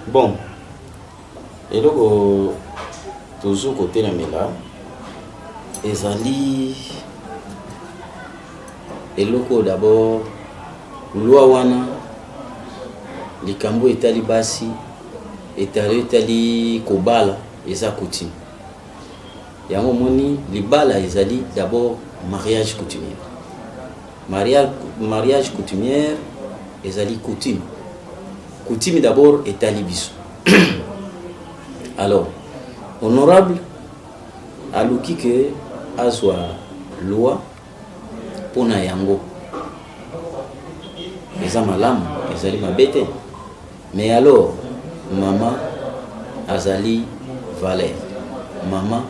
Bon, et donc toujours côté la mela ezali eloko d'abord loi wana likambo etali basi etali kobala eza coutume yango moni libala ezali d'abord mariage coutumier mariage coutumière ezali coutume d'abord etali biso alors honorable aluki que azwa loi pona yango eza malamu ezali mabete mais alors mama azali valeur mama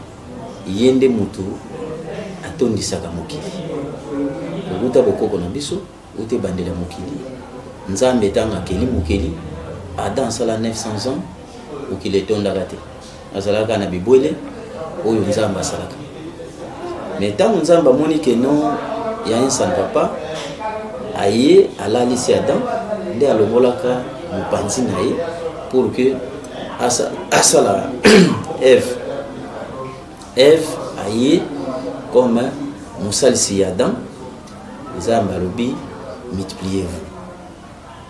yende mutu atondisaka mokili okuta bokoko na biso ute bandela mokili nzambe tanga keli mokili Adam sala 900 ans okile tondaka te azalaka na bibwele oyo nzambe asalaka mais ntango nzambe amoni ke non ya insan papa aye alalisi Adam nde alongolaka mopanzi na ye pour que asala Ève aye comme mosalisi ya Adam nzambe alobi multipliez-vous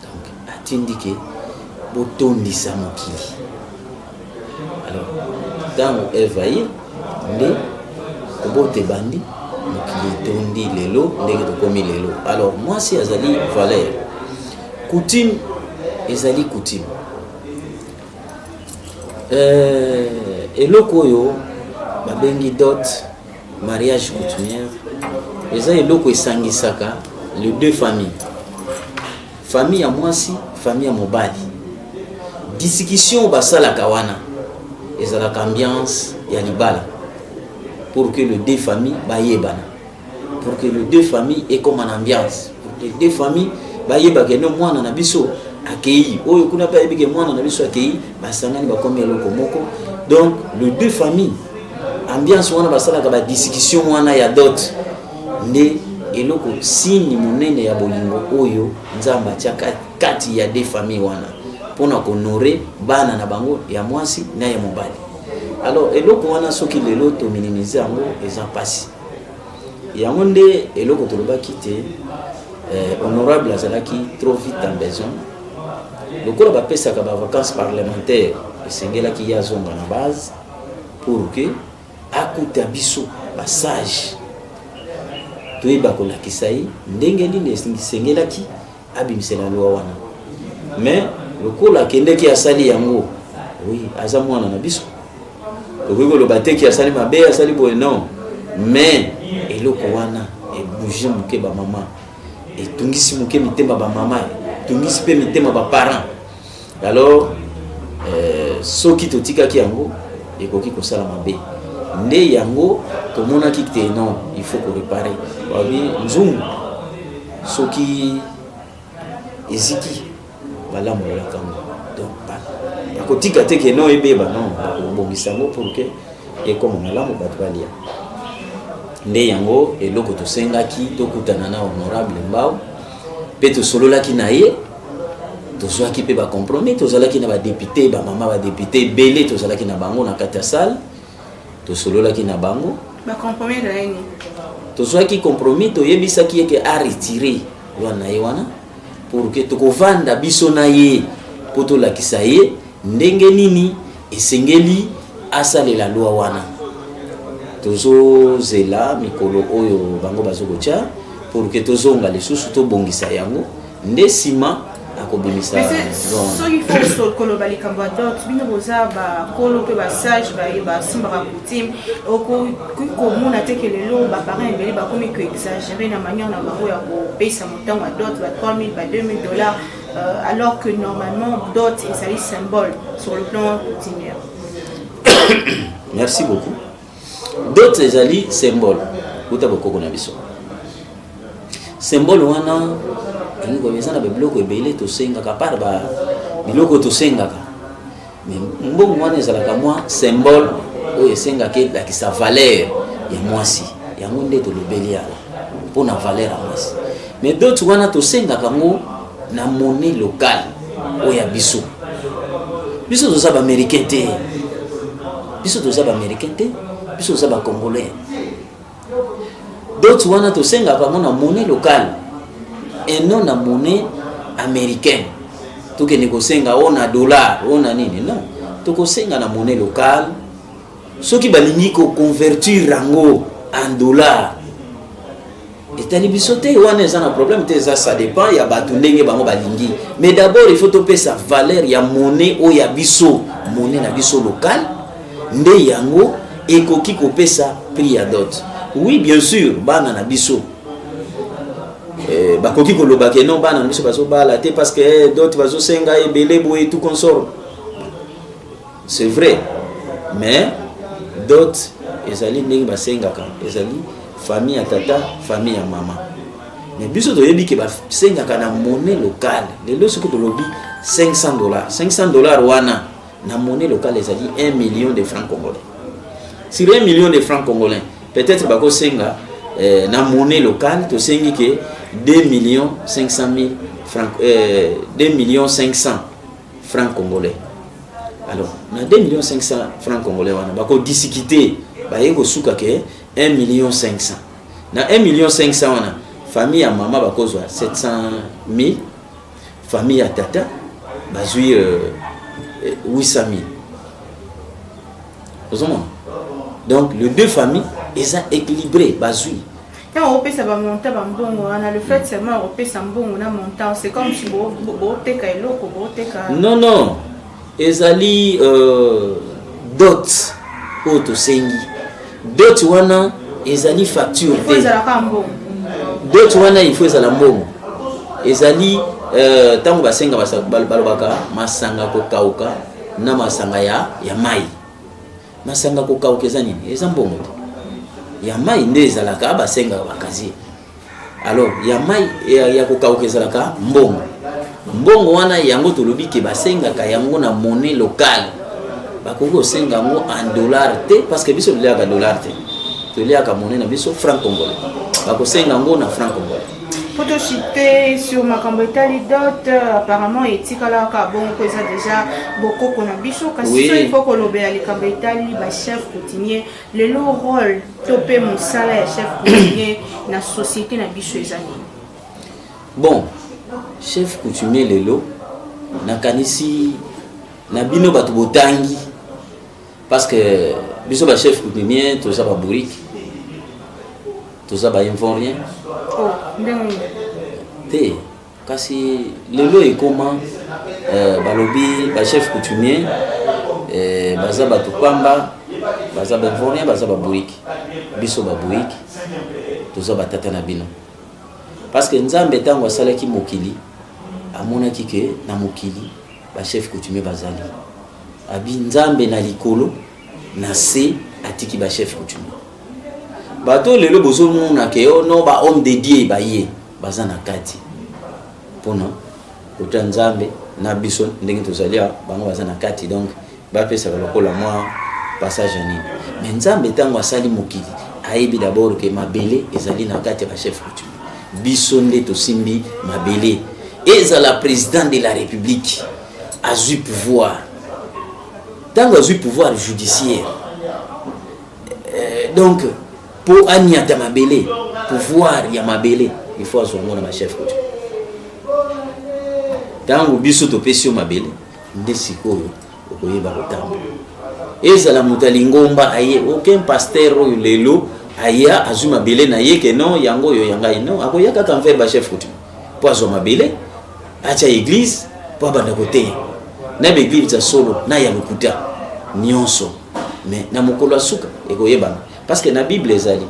donc atindi ke botondisa mokili alors ntango Ève aye nde kobote bandi mokili etondi lelo ndenge tokomi lelo alors mwasi azali valeur coutume ezali coutume eloko oyo babengi dot mariage coutumière eza eloko esangisaka les deux familles famille ya mwasi famille ya mobali discussion basalaka wana ezalaka ambiance ya libala pour que les deux familles bayebana pour que les deux familles aient comme une ambiance pour que les deux familles bayebaka no mwana na biso akei oyo kuna pa yebike mwana na biso akei basangani bakomi eloko moko donc les deux familles ambiance wana basalaka ba discussion wana ya dot nde eloko signe monene ya bolingo oyo nzamba tiaka kati ya deux familles wana pona konorer bana na bango ya mwasi na ya mobali alors eloko wana soki lelo to minimiser yango eza pasi yango nde eloko tolobaki te honorable azalaki trop vite en besoin lokola bapesaka ba vacances parlementaires esengelaki ya zonga na base pour que akuta biso basage toyeba kolakisa ye ndenge nini esengelaki abimisela lwa wana mais lokola akendeki asali yango oui aza mwana na biso okoki koloba te ki asali mabe asali boye non mais eloko wana ebouge moke bamama etungisi moke mitema bamama etungisi mpe mitema baparent alors soki totikaki yango ekoki kosala mabe nde yango tomonaki te non il faut koreparer babi nzungu soki eziki balamolelaka ngo donc bakotika te ke non ebeba non bakobongisa yango pour que ekoma malamu bato balia nde yango eloko tosengaki tokutana na honorable Mbao mpe tosololaki na ye tozwaki mpe bacompromis tozalaki na badepute bamama badepute ebele tozalaki na bango na kati ya salle tosololaki na bango bacompromis na nini tozwaki compromis toyebisaki yeke aretire lwa na ye wana pour que tokovanda biso na ye mpo tolakisa ye ndenge nini esengeli asalela lwa wana tozozela mikolo oyo bango bazokotya pour que tozonga lisusu tobongisa yango nde nsima akobimisa soki foso koloba likambo ya dot bino boza bakolo mpe basage basimbaka coutume okomona teke lelo baparent ebele bakomi koexagere na manière na bango ya kopesa motango ya dot ba 3000 ba 2000 dollars alors que normalement dot ezali symbole sur le plan coutumier. Merci beaucoup. Dot ezali symbole uta bokoko na biso symbole wana ngo bezana ba biloko ebele tosengaka par ba biloko tosengaka mais mbongo wana ezalaka mwa symbole oyo esengaka elakisa valeur ya mwasi yango nde tolobeli ala mpona valeur ya mwasi mais d'autres wana tosengaka ngo na monnaie locale oyo ya biso biso toza ba américain te biso toza ba américain te biso toza ba congolais d'autres wana tosenga bango na monnaie locale et non na monnaie américaine tokende kosenga on a dollar on a nini non tokosenga na monnaie locale soki balingi ko convertir rango en dollar etali biso te wana eza na problème te ça dépend ya bato ndenge bango balingi mais d'abord il faut topesa valeur ya monnaie o ya biso monnaie na biso locale nde yango ekoki kopesa prix ya dot oui bien sûr bana na biso bakoki koloba ke non bana na biso bazobala te parce que dot bazosenga ebele boye tout consort c'est vrai mais dot ezali ndenge basengaka ezali famille ya tata famille ya mama mais biso toyebi ke basengaka na monnaie locale lelo soki tolobi $500 wana na monnaie locale ezali 1 million de francs congolais sur 1 million de francs congolais peut-être bakosenga na monnaie locale tosengi ke 2,500,000 francs 2,500,000 francs congolais alors na 2,500,000 francs congolais wana bakodisikite baye kosuka ke 1,500,000 na 1,500,000 wana famille ya mama bakozwa 700,000 famille ya tata bazwi 800,000 donc les deux familles eza équilibré bazwi quand on pèse ba montant ba mbongo on a le fait seulement on pèse mbongo na montant c'est comme si bo teka eloko bo teka non ezali dot auto sengi dot wana ezali facture te dot wana il faut ezala mbongo ezali tango basenga balobaka masanga kokauka na masanga ya mai masanga kokauka eza nini eza mbongo ya mai nde ezalaka basenga bakazi alors ya mai ya kokauka ezalaka mbongo wana yango tolobi ke basengaka yango na monnaie locale bakoki kosenga yango en dollar te parce que biso toliaka dollar te toliaka monnaie na biso franc congolais bakosenga yango na franc congolais. Pour te citer sur ma cambetali dot apparemment etikala ka bon ko eza déjà beaucoup qu'on a biso kasi il faut que lobe ali cambetali ba chef coutumier le rôle topé mon salaire chef coutumier na société na biso ezali bon chef coutumier lelo nakanisi na bino bato botangi parce que biso ba chef coutumier toza ba bourrique toza ba informien te kasi lelo ekoma balobi ba chef coutumier baza bato pamba baza ba informien baza ba bourrique biso ba bourrique toza ba tata na bino parce que nzambe tango asalaki mokili amonaki ke na mokili ba chef coutumier bazali abi nzambe na likolo na se atiki ba chef coutumier bato lelo bozomona ke no ba homme de Dieu baye baza na kati pona kota nzambe na biso ndenge tozalia bango baza na kati donc bapesa lokola mwa passage ani mais nzambe tango asali mokili ayebi d'abord ke mabele ezali na kati ba chef coutumier biso nde tosimbi mabele ezala président de la république azui pouvoir tango azui pouvoir judiciaire donc pour aniata mabele pouvoir ya mabele il faut azonga na chef coutumier tango biso topesi mabele nde sikoyo okoyeba kotambo ezala mutali ngomba aye aucun pasteur oyo lelo aya azui mabele na ye ke non yango yo yanga non akoya kaka envers ba chef coutumier po azo mabele acha église po banda kote na église za solo na ya lokuta nyonso mais na mokolo suka ekoyeba parce que na bible ezali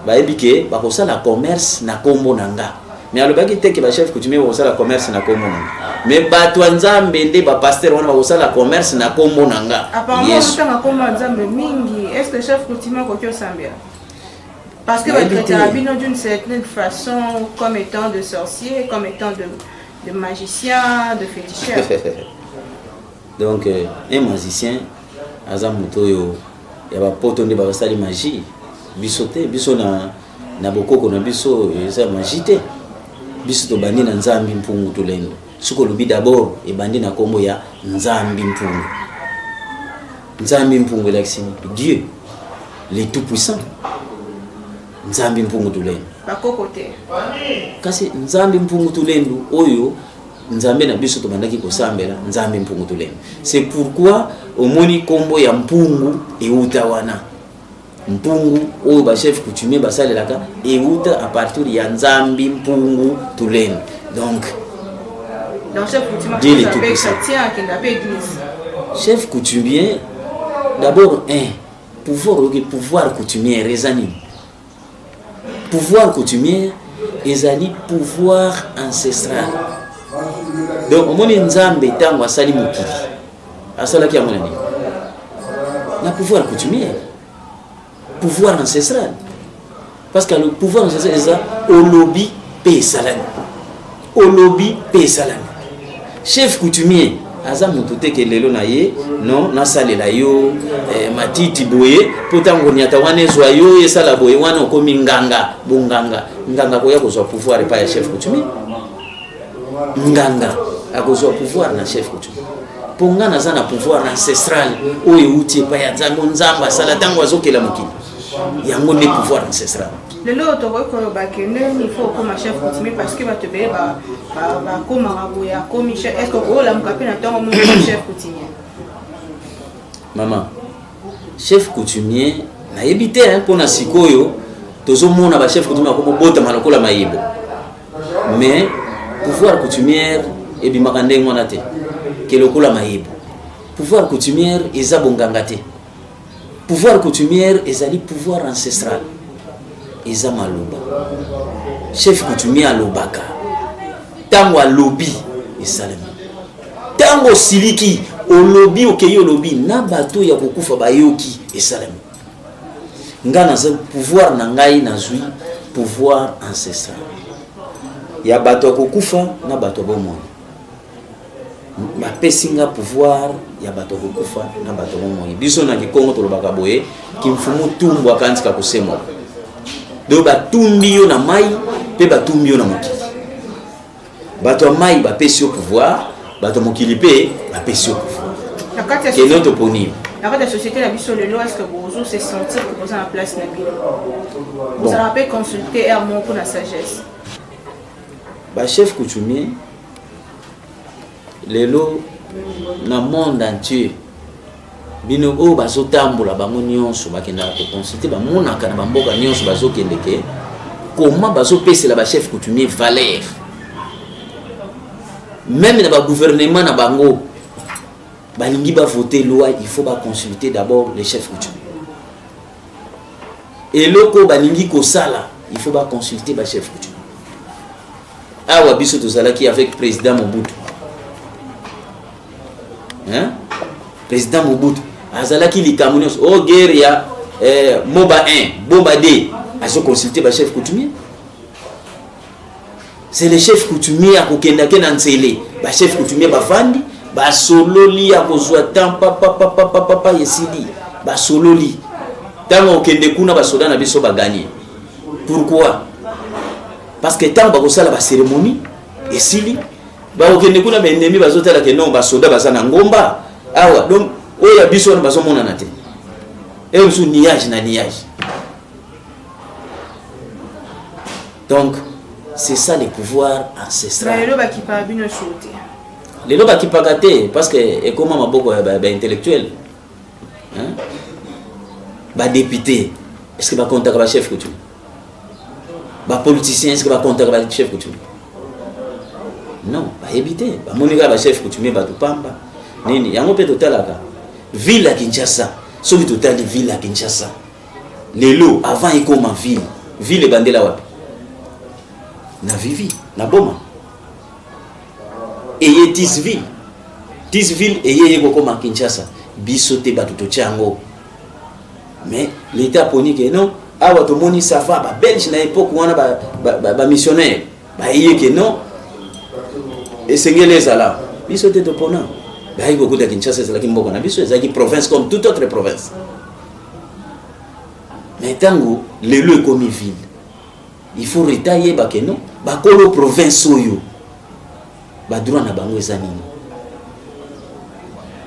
bayebi ke bakosala commerce na kombo nanga mais alobaki te ke ba chef coutumier bakosala commerce na kombo nanga mais bato nzambe nde ba pasteur wana bakosala commerce na kombo nanga apparemment tanga kombo nzambe mingi est-ce que chef coutumier kokyo sambia parce que va traiter la bino d'une certaine façon comme étant de sorcier comme étant de magicien de féticheur donc un magicien azamutoyo ya ba poto nde bakosali magie biso te biso na bokoko na biso eza magie te biso to bandi na nzambi mpungu to lendo soko lobi d'abord et bandi na kombo ya nzambi mpungu. Nzambi mpungu la signifie Dieu le tout puissant. Nzambi mpungu tulendu bakokote kasi nzambi mpungu tulendu oyo nzambe na biso to bandaki ko sambela nzambi mpungu tulendu. C'est pourquoi omoni kombo ya mpungu euta wana mpungu oyo ba chef coutumier basalelaka euta à partir ya nzambi mpungu tulendu. Donc chef coutumier chef coutumier d'abord pouvoir coutumier raisonner. Pouvoir coutumier ezali pouvoir ancestral. Donc omoni nzambe tango asali mokili asalaki amona nini na pouvoir coutumier, pouvoir ancestral, parce que le pouvoir ancestral eza olobi pe salami, olobi pe salami. Chef coutumier aza mutu te ke lelo na ye non nasalela yo matiti boye potango nyata wane zwa yo esala boye wana okomi nganga bonganga nganga koya kozwa pouvoir pa ya chef coutumier. Nganga akozwa pouvoir na chef coutumier ponga naza na pouvoir ancestral oyo uti pa ya nzamba sala tango azokela mokili yango ne pouvoir ancestral. Lelo to ko ba kende il faut comme chef coutumier parce que ba te be ba comme raboya comme chef est-ce que ko la mkape na tango mon chef coutumier. Maman chef coutumier na yebite pona sikoyo tozo mona ba chef coutumier ko bota malokola mayibo, mais pouvoir coutumier et bimakande ngona te ke lokola mayibo. Pouvoir coutumier eza bonganga te. Pouvoir coutumier ezali pouvoir ancestral. Eza maloba. Chef coutumier alobaka. Tango alobi esalemi. Tango siliki olobi okeyi olobi na bato ya kokufa bayoki esalemi. Ngana za pouvoir na ngai nazwi pouvoir ancestral. Ya bato kokufa na bato bomona. Ma pesinga pouvoir ya bato kokufa na bato bomona. Biso na kikongo tolobaka boye kimfumu tumbu akantika kusema. Do batumbi yo na mai pe batumbi yo na mokili. Bato mai ba pesi yo pouvoir, bato mokili pe ba pesi yo pouvoir. C'est notre éponyme. La de la société la biso le est-ce que vous se sentir que vous êtes en place na bio. Vous avez consulter Hermon pour la sagesse. Ba chef coutumier lelo na monde entier bino o bazotambola bango nyonso bakenda ko consulter ba monaka na bamboka nyonso bazokende ke comment bazopesela ba chef coutumier valeur, même na ba gouvernement na bango balingi ba voter loi, il faut ba consulter d'abord les chefs coutumiers. Et loko balingi ko sala, il faut ba consulter ba chef coutumier. Awa biso tozalaki avec président Mobutu. Hein? Président Mobutu azalaki likamunios o guerre ya Moba 1, Bomba 2, azo consulter ba chef coutumier. C'est les chefs coutumiers à kokenda ke na nzele, ba chef coutumier ba fandi, ba sololi ya kozwa tampa papa yesidi, ba sololi. Tango okende kuna ba soda na biso ba gagner. Pourquoi? Parce que tant bakosala ba cérémonie esili ba okende kuna ba ennemi bazotala ke non ba soda bazana ngomba awa donc oya biso na bazomona na te et on sou niage na niage. Donc c'est ça le pouvoir ancestral. Lelo ba kipa bino sauté. Lelo ba kipa gâté parce que et comment maboko ba intellectuel hein ba député est-ce que ba contact ba chef coutumier ba politicien est-ce que ba contact ba chef coutumier non ba éviter ba monika ba chef coutumier ba tupamba nini yango pe totalaka ville à Kinshasa soki totali ville à Kinshasa lelo avant ikoma ville bandela wapi na vivi na boma eye Tisville eye koma Kinshasa biso te ba tutotiango. Mais l'état poni que non awa to moni safa ba belge na époque wana ba missionnaire ba yé que non et sengeleza là biso te to pona ba yiko kuta Kinshasa c'est la kimboko na biso ezaki province comme toute autre province. Mais tango lelo comme ville il faut retailler ba que non ba kolo province oyo ba droit na bango eza nini.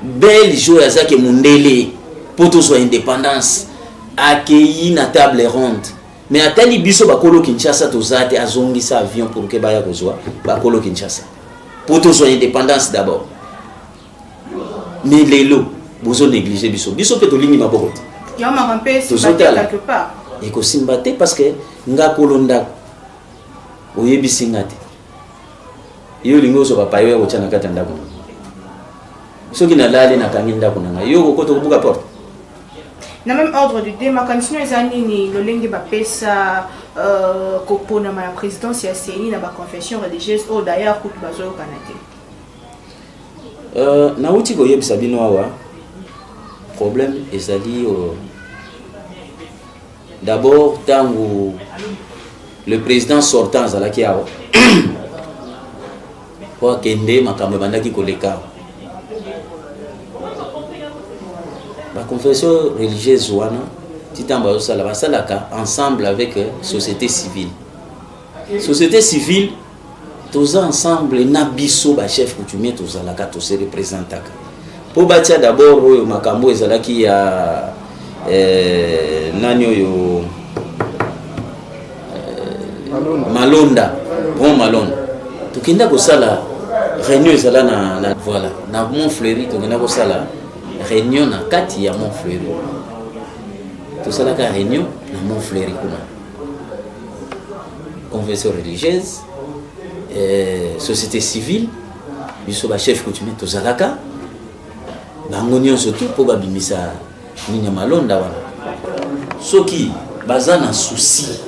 Bel jour azaki mundele poto so indépendance accueilli na table ronde. Mais atali biso bakolo Kinshasa tozate azongisa avion pour que baya kozwa bakolo Kinshasa. Poto so indépendance d'abord. Mais lelo bozo négliger biso. Biso pe to lingi maboko. Ya ma rampé quelque part. Et ko simbate parce que nga kolonda oyebi singate. Yo lingo so papa yo ochana kata ndako. Soki na lali na kangi ndako nanga yo ko to buka porte. Na même ordre du dé, ma condition est anini le lingue ba pesa kopona ma présidence ya CENI na ba confession religieuse au d'ailleurs coup bazo Canada. Na uti ko yebisa bino awa problème ezali d'abord tango le président sortant azalaki awa po akende makambo bandaki koleka la confession religieuse wana titambo osala basalaka ensemble avec société civile. Société civile toza ensemble na biso ba chef coutumier tozalaka to se représentaka po batia d'abord oyo makambo ezalaki ya nani oyo Malonda bon Malonda tokenda kosala réunion ezala na voilà na Montfleury tokenda kosala réunion na kati ya Montfleury. Tout ça la réunion na Montfleury kuna. Confession religieuse, société civile, biso ba chef coutumier to zalaka. Bango nyonso tout po babimisa ninya Malonda wana. Soki bazana souci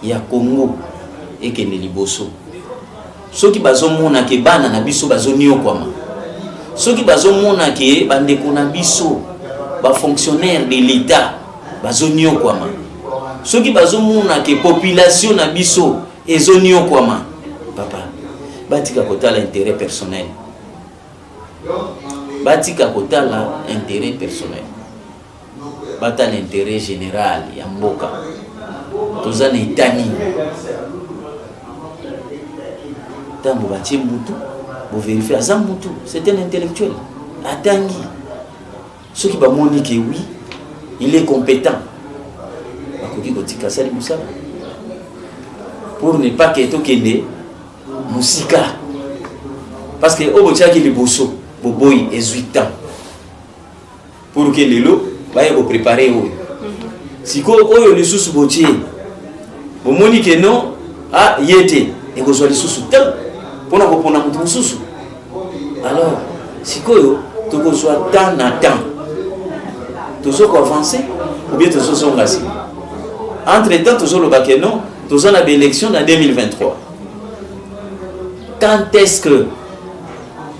ya Congo ekende liboso. Soki bazomona ke bana na biso bazoniokwama. Soki bazomona ke bandeko na biso ba fonctionnaire de l'état bazoniokwama. Soki bazomona ke population na biso ezoniokwama. Papa batika kotala intérêt personnel. Batika kotala intérêt personnel. Bata l'intérêt général ya mboka. Tozana itani. Tambo batie mutu pour vérifier à Zambutu, c'est un intellectuel. À Tanguy, ceux qui vont dire que oui, il est compétent. Pour ne pas que tout kende musika. Parce que au bout qui les bosso, boboy et 8 ans. Pour que les lots va préparer. Si ko oyo le sous botier, bon moni que non, ah yete et que soit les sous temps. Pona kopona mutu mususu. Alors sikoyo toko soit temps na temps tozo ko avancer ou bien tozo ngasi entre temps tozo le bakeno tozo na élection en 2023. Quand est-ce que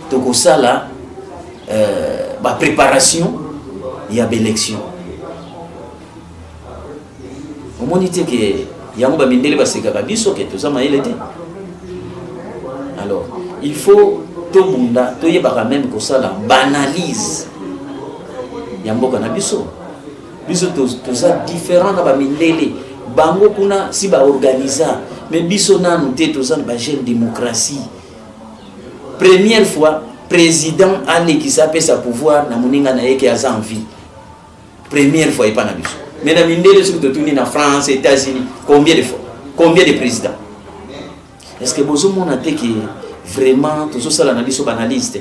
toko sala ba préparation ya élection au monité que yango ba mindele ba seka biso ke tozo maele te. Alors, il faut tout le monde, tout le monde même que ça la banalise. Yamboka na biso. Biso tout ça différent na ba mindele. Bango kuna si ba organisa, mais biso na nous tout ça ba jeune démocratie. Première fois président ane qui s'appelle sa pouvoir na moninga na yeke aza envie. Première fois pas na biso. Mais na mindele sur tout ni na France, États-Unis, combien de fois? Combien de présidents? Est-ce que vous avez que vraiment tout ça la biso banaliste?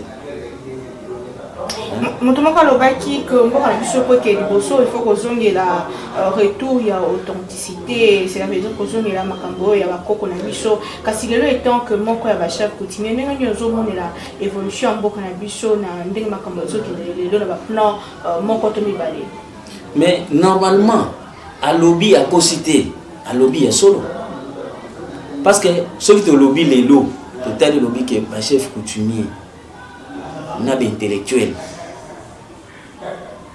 Motomoka lobaki que on a biso ko ke liboso il faut que zonge la retour ya authenticité, c'est la raison que zonge la makambo ya bakoko na biso kasi lelo étant que moko ya ba chef coutumier ndenge nyozo mona la évolution mboka na biso na ndenge makambo zo ke lelo na ba plan moko to mibale. Mais normalement à lobby à cosité, à lobby à solo. Parce que ceux qui te lobby les lots, total le lobby qui est pas chef coutumier, n'a pas intellectuel.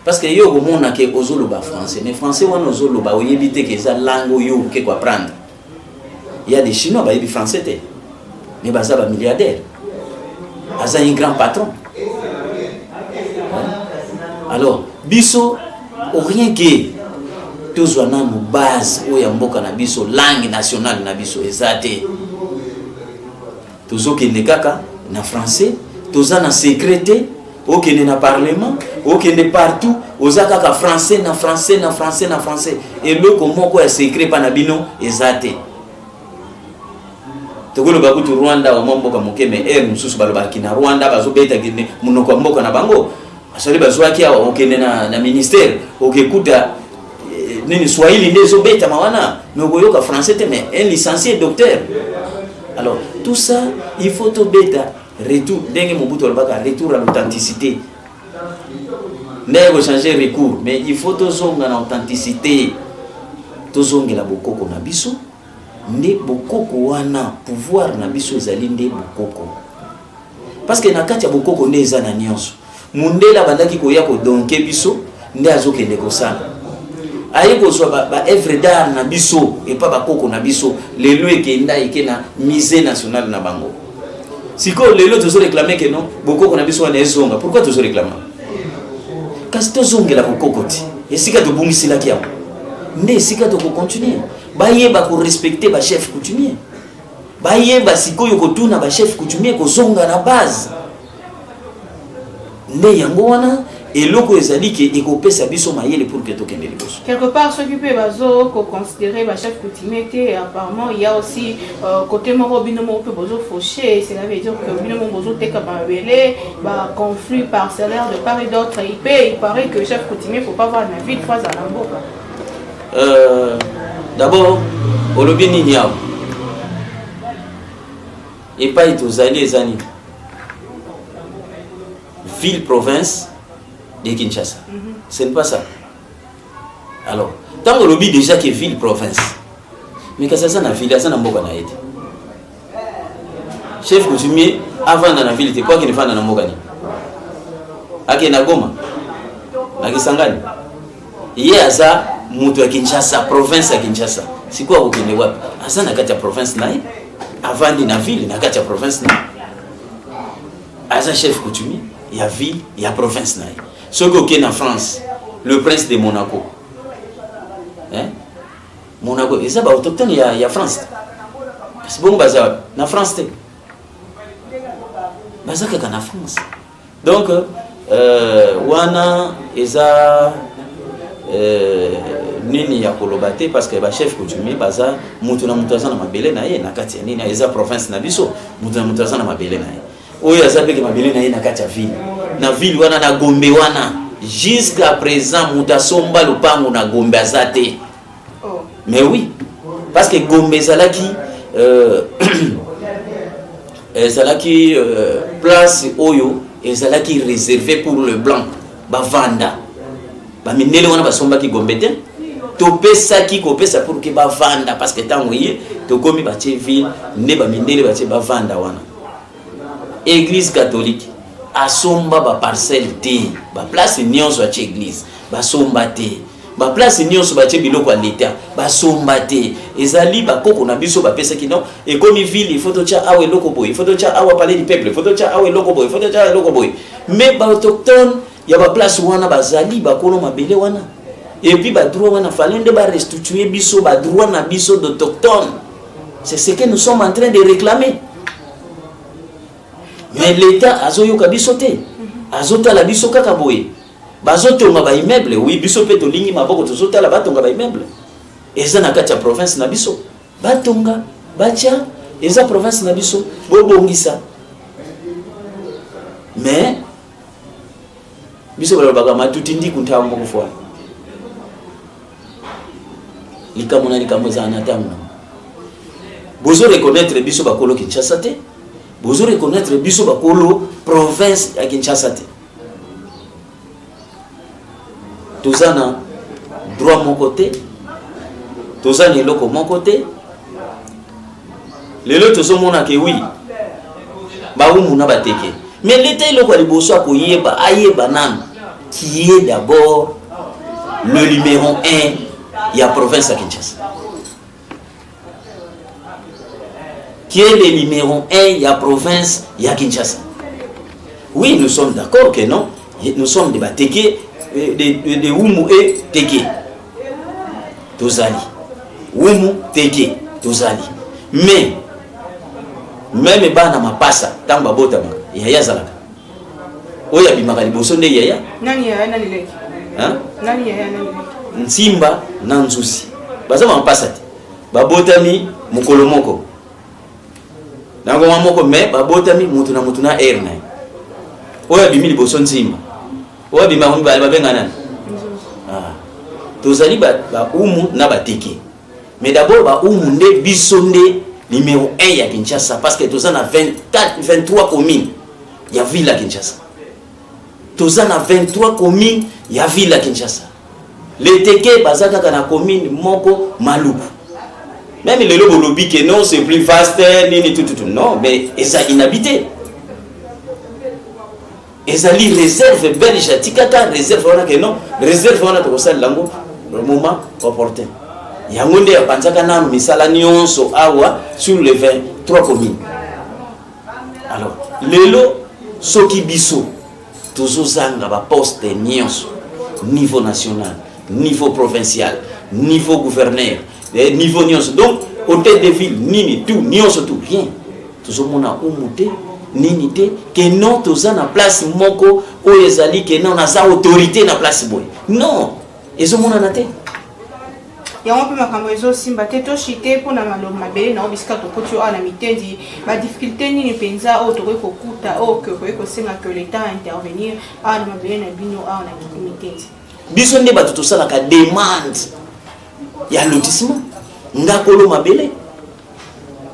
Parce que yo au monde a que ozoloba français, mais français on ozoloba, on évite que ça langue yo que quoi prendre. Il y a des Chinois bah ils français té, mais bah ça va milliardaire, ça un grand patron. Alors biso au rien que tozwa na base oya mboka na biso langue nationale na biso ezate tozokende kaka na français, toza na secrété, okende na parlement, okende partout, oza kaka français na français na français na français. Eloko moko ya secret pa na bino ezate. Tokolo bakutu Rwanda wa mboka moke me mususu balobaki na Rwanda bazobeta kine munoko mboka na bango. Asali bazwaki ya okende na ministère, okekuta nini Swahili ndezo beta mawana, mais okoyoka français te mais un licencié docteur. Alors tout ça il faut to beta retour ndenge Mobutu alobaka retour à l'authenticité. Ndenge changer recours mais il faut to zonga na authenticité. To zongela bokoko na biso. Nde bokoko wana pouvoir na biso ezali nde bokoko. Parce que na kati ya bokoko nde eza na nyonso. Mundela bandaki koya ko donke biso nde azokende kosala. Aye kozwa ba œuvre d'art na biso et pas bakoko na biso lelo ekenda ekena musée national na bango. Siko lelo tozo réclamer que non bokoko na biso wana ezonga. Pourquoi tozo réclamer? Kasi tozongela bokoko ti. Esika to bungisila kiamo. Nde esika to ko continuer. Bayeba ko respecter ba chef coutumier. Bayeba sikoyo ko tuna ba chef coutumier ko zonga na base. Nde yango wana eloko ezali ke ekopesa biso mayele pour que tokende liboso. Quelque part ceux qui peuvent bazo ko considérer ba chef coutumier et apparemment il y a aussi côté moko bino mo pe bozo fauché, cela veut dire que bino mo bozo teka ba belé ba conflit parcellaire de part et d'autre. Il paraît que chef coutumier faut pas voir la vie de fois à la mboka. D'abord olobi nini yao et pas itozali ezani ville province de Kinshasa. Ce n'est pas ça. Alors, tant que l'objet déjà que ville province, mais que ça na ville, ça na mboka na été. Chef coutumier avant dans la ville, c'était quoi qui ne fait dans mboka ni? Ake na Goma, na Kisangani. Yé aza mutu ya Kinshasa, province ya Kinshasa. C'est quoi okende wapi? Asa na kati ya province na avant di na ville na kati ya province na. Asa chef coutumier, il y a ville, il y a province na. Ce qui est en France, le prince de Monaco. Hein? Monaco, et ça, bah, autochtone, il y a France. C'est bon, bah, ça, en France, bah, ça, en France. Donc, wana, et ça, nini ya kolobate, parce que, bah, chef coutumier, bah, ça, mutuna mutaza na mabele na ye, na kati ya nini, et ça, province na biso, mutuna mutaza na mabele na ye. Oyo azabe ke mabele na ye na kati ya ville. Na ville wana na Gombe wana jusqu'à présent mutasomba lupango na Gombe azate. Oh. Mais oui, parce que Gombe zalaki zalaki place oyo ezalaki réservé pour le blanc bavanda. Ba minele wana basomba ki Gombe te. Topesa ki kopesa pour que bavanda parce que tango yé to komi ba tie ville ne ba minele ba tie bavanda wana. Église catholique asomba ba parcelle te ba place nyonso ya église ba somba te ba place nyonso ba tie biloko ya l'état ba somba te ezali ba koko na biso ba pesa ki non et comme ville il faut to tia awe loko boy il faut to tia awa parler du peuple il faut to tia awe loko boy il faut to tia loko boy mais ba autochtone ya ba place wana bazali ba kono mabele wana et puis ba droit wana fallait de ba restituer biso ba droit na biso d'autochtone. C'est ce que nous sommes en train de réclamer. Mais l'État azoyoka biso te azota la biso kaka boye bazotonga ba immeuble oui biso pe to lingi maboko tozota la batonga ba immeuble eza na kati ya province na biso batonga bacha eza province na biso bobongisa mais biso balobaka matuti ndi kuntambo kufwa likamona likamo za anatamna bozo reconnaître biso bakolo Kinshasa te. Vous reconnaître biso bakolo province ya Kinshasa te. Tozana droit mon côté, tozana eloko mon côté. Lelo tozomona ke oui. Ba umuna bateke. Mais l'état eloko liboso akoyeba ayeba nan qui est d'abord le numéro 1 ya province ya Kinshasa. Qui est le numéro 1 de la province de Kinshasa. Oui, nous sommes d'accord que non. Nous sommes des Bateke, de Oumu et Teke. Tozali. Oumu, Teke, Tozali. Mais même bana mapasa tamba bota ba yaya zalaka oya bimaka liboso nde yaya nani yaya nani leki hein nani yaya nani leki nsimba na nzusi baza mapasa te babotami mukolo moko na ngoma moko me babotami mutu na air na oya bimi liboso nsimba oya bimaka mibale babenga nani tozali ba umu na bateke mais d'abord ba umu nde biso nde numéro 1 ya Kinshasa parce que toza na 23 communes ya ville ya Kinshasa toza na 23 communes ya ville ya Kinshasa les teke bazaka kana commune moko Maluku même le lobi que non c'est plus vaste ni tout non mais eza inhabité ezali réserve belge tikaka réserve wana que non réserve wana to kosala lango le moment opportun yango nde yapanzaka na misala nyonso awa sur les 23 communes. Alors lelo soki biso tozozanga ba poste nyonso niveau national niveau provincial niveau gouverneur niveau nyonso donc hôtel de ville nini tout nyonso tout rien tozomona umuté nini te que non toza na place moko oyo ezali que non na sa autorité na place boy non ezomona na te yango mpe makambo ezosimba te toshite mpona maloba mabele na obisika tokoti oyo na mitendi badifficulté nini mpenza oyo tokoki kokuta oyo kokoki kosenga ke l'état intervenir awa na mabele na bino awa na mitendi biso nde bato tosalaka demande ya lotissement ngakolo mabele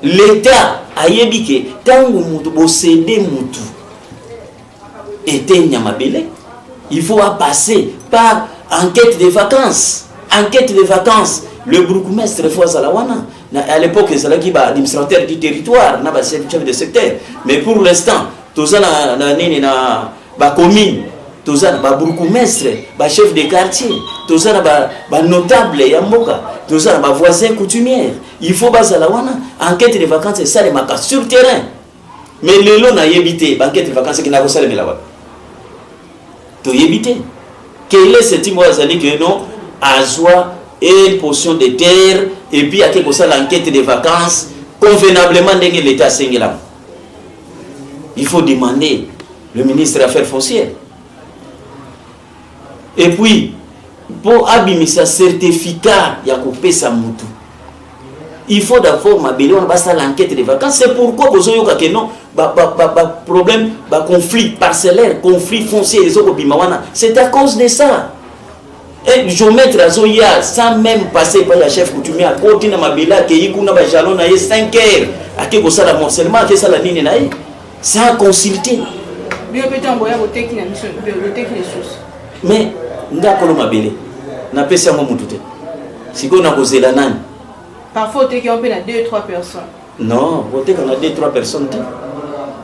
l'état ayebi ke ntango mutu bosede mutu etenya mabele il faut passer par enquête de vacances. Enquête de vacances, le bourgmestre Fouazalawana, à l'époque, c'est là qui est administrateur du territoire, chef de secteur. Mais pour l'instant, tout ça, na commune, tout ça, na bourgmestre, chef de quartier, tout ça, na notable Yamboka, tout ça, na voisin coutumière. Il faut Bazalawana, enquête de vacances, c'est ça les macas sur terrain. Mais le lot n'a évité, enquête de vacances, qui n'a pas ça les mélawat. Tu évité. Quel est ce type de que non? Azwa et une portion de terre et puis à quelque chose l'enquête de vacances convenablement dans l'état singulier. Il faut demander le ministre des Affaires foncières. Et puis pour abimisa certificat ya kopesa mutu. Il faut d'abord mabeli on basa l'enquête de vacances. C'est pourquoi vous avez que non problème conflit parcellaire, conflit foncier les autres bimawana. C'est à cause de ça. Et je mettre à Zoya sans même passer par la chef coutumier à côté de ma bella qui est kuna ba jalon na 5 heures à que ça la morcellement que ça la nini na sans consulter bien peut envoyer au technique le technique source mais ndakolo mabele na pesa mo mutu te siko na kozela nani parfois te qui on peut na 2-3 personnes non voter qu'on a 2-3 personnes te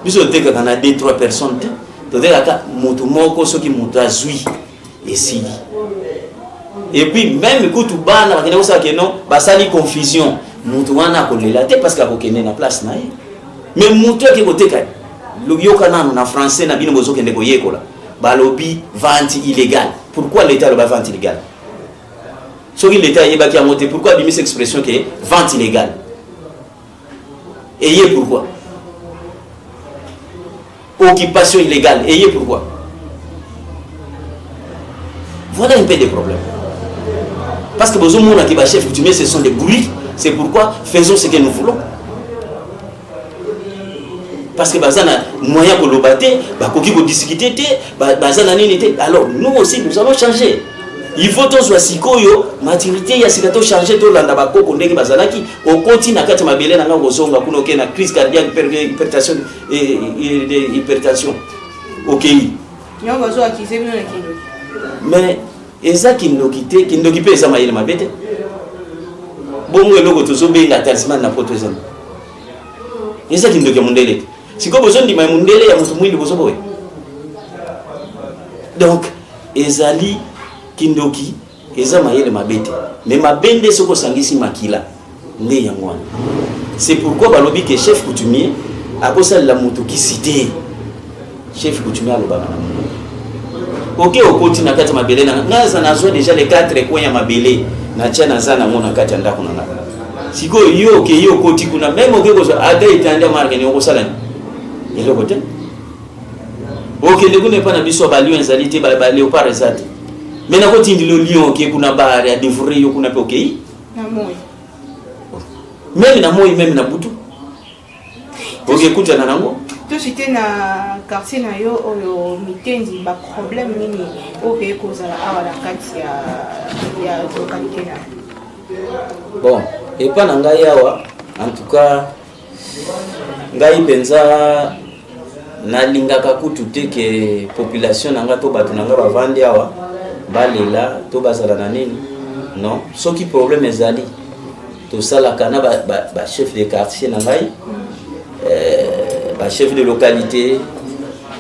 biso te qu'on a 2-3 personnes te to te ka mutu moko soki mutu azui esili. Et puis même quand tu bana bakina ça que non basali confusion mutu wana kolela te parce que akokende na place na ye mais mutu ke koteka yoka nanu na français na bino bozo kende koyekola balobi vente illégale. Pourquoi l'état le vente illégale? Soki l'état yeba ki amote pourquoi bimi cette expression que vente illégale? Ayez pourquoi? Occupation illégale, ayez pourquoi? Voilà un peu des problèmes. Parce que besoin de qui va chef coutumier, ce sont des boulis. C'est pourquoi faisons ce que nous voulons. Parce que bazana moyen pour le battre, bakoki ko discuter bazana nini te. Alors nous aussi nous allons changer. Il faut tous soit sikoyo maturité ya sikato changer to landa bakoko ndenge bazana ki au continue na kati mabele na ngo zonga kuno ke na crise cardiaque hypertension hypertension. OK. Nyongo zo akize bino na kindo. Mais eza kindoki pe eza mayele mabete bongo eloko tozobenga talisman na poto eza eza kindoki ya mundele siko bozo ndima ya mundele ya mutu mwindi bozo boye donc ezali kindoki eza mayele mabete mais mabende soko sangisi makila nde yango wana c'est pourquoi balobi que chef coutumier akosa la mutu ki cité chef coutumier alobaka OK au continue na kati mabele na ngaza nazo déjà les 4 coins ya mabele na tia na zana mona kati ndako na siko yo ke yo koti kuna même oke ko ata itanda marque ni ko sala ni le côté oke le kuna pa na biso ba lion zalite ba léopard zate mais na ko tindi le lion ke kuna ba ya dévorer yo kuna pe oke na moi même na moi même na butu oke kuta na nango tout c'était na quartier na yo oyo mitendi ba problème nini oke ko zala awa la kati ya localité na bon et pas na ngai awa en tout cas ngai penza nalingaka kutu te ke population nanga to bato nanga bavandi awa balela to bazala na nini non soki problème ezali tosalaka na ba chef de quartier na ngai ba chef de localité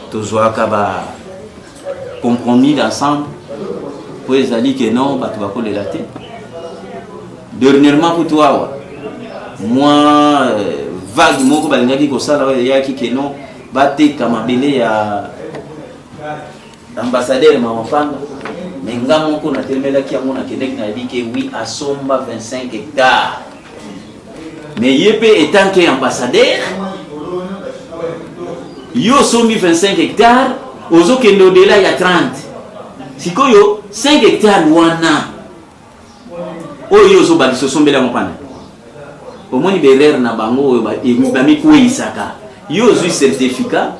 tozwaka ba compromis ensemble po ezali ke non bato bakolela te dernièrement pour toi moi vague moko balingaki kosala yaki ke non bateka mabele ya ambassadeur Mawapanga mais nga moko na telemelaki yango na kendeki na dit que oui asomba 25 hectares mais yepe étant que ambassadeur yo sombi 25 hectares ozo kende au-delà ya 30 sikoyo 5 hectares wana oyo zo ba biso sombela mopana omoni berere na bango oyo ba mikuisaka yo zo certificat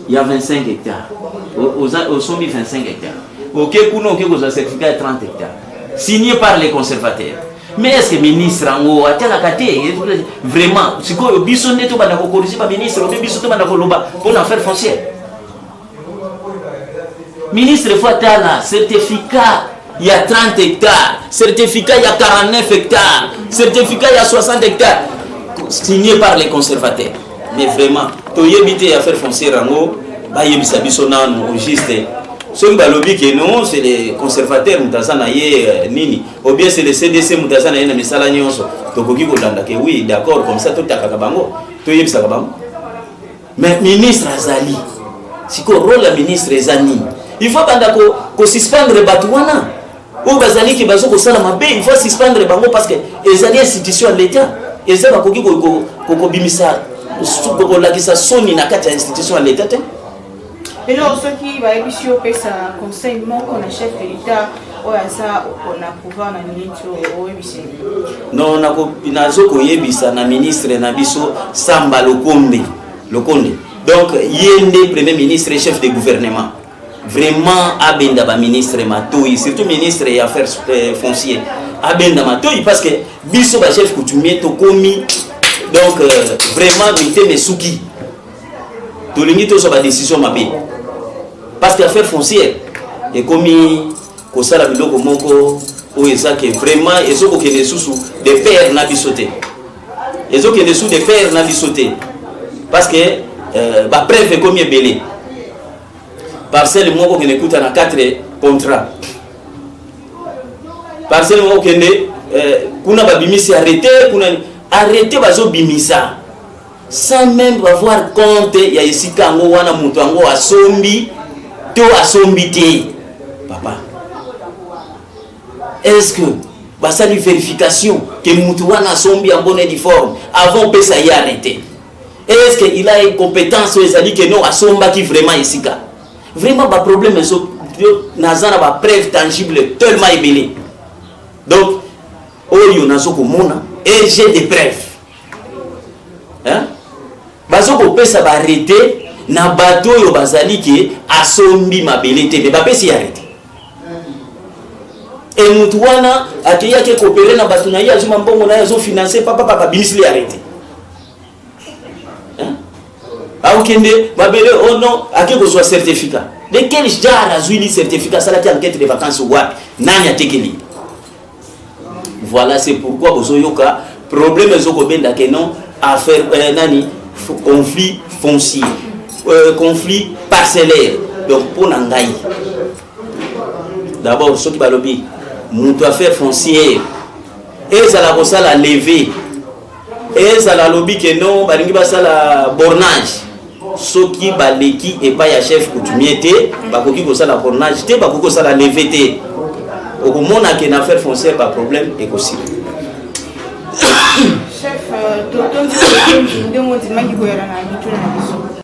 ya 25 hectares au sombi 25 hectares OK kuno OK ko certificat ya 30 hectares signé par les conservateurs mais est-ce que ministre ngo ataka kate vraiment sikoyo biso neto bana ko corriger ba ministre o biso to bana ko loba pour l'affaire foncière ministre faut atala certificat il y a 30 hectares, certificat il y a 49 hectares, certificat il y a 60 hectares, signé par les conservateurs. Mais vraiment, tu y habiter à faire foncer rango, bah y habiter bisonan au juste. Ceux qui lobby que non, c'est les conservateurs mutazana ye nini, ou bien c'est les CDC mutazana ye na misala nyonso. To koki ko landa ke oui, d'accord, comme ça tout takaka bango, to y habiter bango. Mais ministre Azali, si ko rôle la ministre Ezani, il faut banda ko suspendre batouana. Ou bazali ki bazo ko sala mabe il faut suspendre bango parce que ezali institution de l'état eza ba koki ko bimisa ko lakisa soni na kati ya institution de l'état te et là ceux qui va ebisio pesa conseil moko na chef de l'état o asa on a pouvoir na ministre o ebisi non na ko nazo ko yebisa na ministre na biso Samba Lokonde donc yende premier ministre et chef de gouvernement vraiment abenda ba ministre Matoyi surtout ministre des affaires foncières abenda Matoyi parce que biso ba chef coutumier to komi donc vraiment mité mesuki to lingi to so ba décision mabe parce que affaire foncière et komi ko sala biloko moko o eza que vraiment ezoko kende susu de père na bisoté ezoko kende susu de père na bisoté parce que ba preuve komi ebele parcelle moko qui écoute na 4 contrats parcelle moko kende kuna babimisi arrêter bazo bimisa sans même avoir compte ya esika ngo wana mutu ngo asombi to asombi te papa est-ce que basali vérification que mutu wana asombi en bonne et due forme avant que ça y arrêter est-ce que il a une compétence ou ezali que non asomba qui vraiment esika vraiment ba problème so nazana ba preuve tangible tellement ébélé donc oyo nazo ko mona et j'ai des preuves hein bazo ko pesa ba arrêter na bato yo bazali ke asombi mabele te mais ba pesi arrêter et mutu wana atiya ke coopérer na bato na ya zuma mbongo na ya zo financer papa bimisli arrêter aukende mabele oh non ake ko soit certificat de quel genre azuli certificat ça la enquête de vacances wapi nani atekeli voilà c'est pourquoi bozoyoka problème ezoko benda ke non affaire nani conflit foncier conflit parcellaire donc pour ngai d'abord ce qui va lobby mutu affaire foncière et ça la kosala lever et ça la lobby que non balingi basala bornage soki baleki et pas ya chef coutumier te bakoki kosala bornage te bakoki kosala lever te okomona ke na affaire foncière pas problème et possible tondi ndenge odimangi koyala na mituna na biso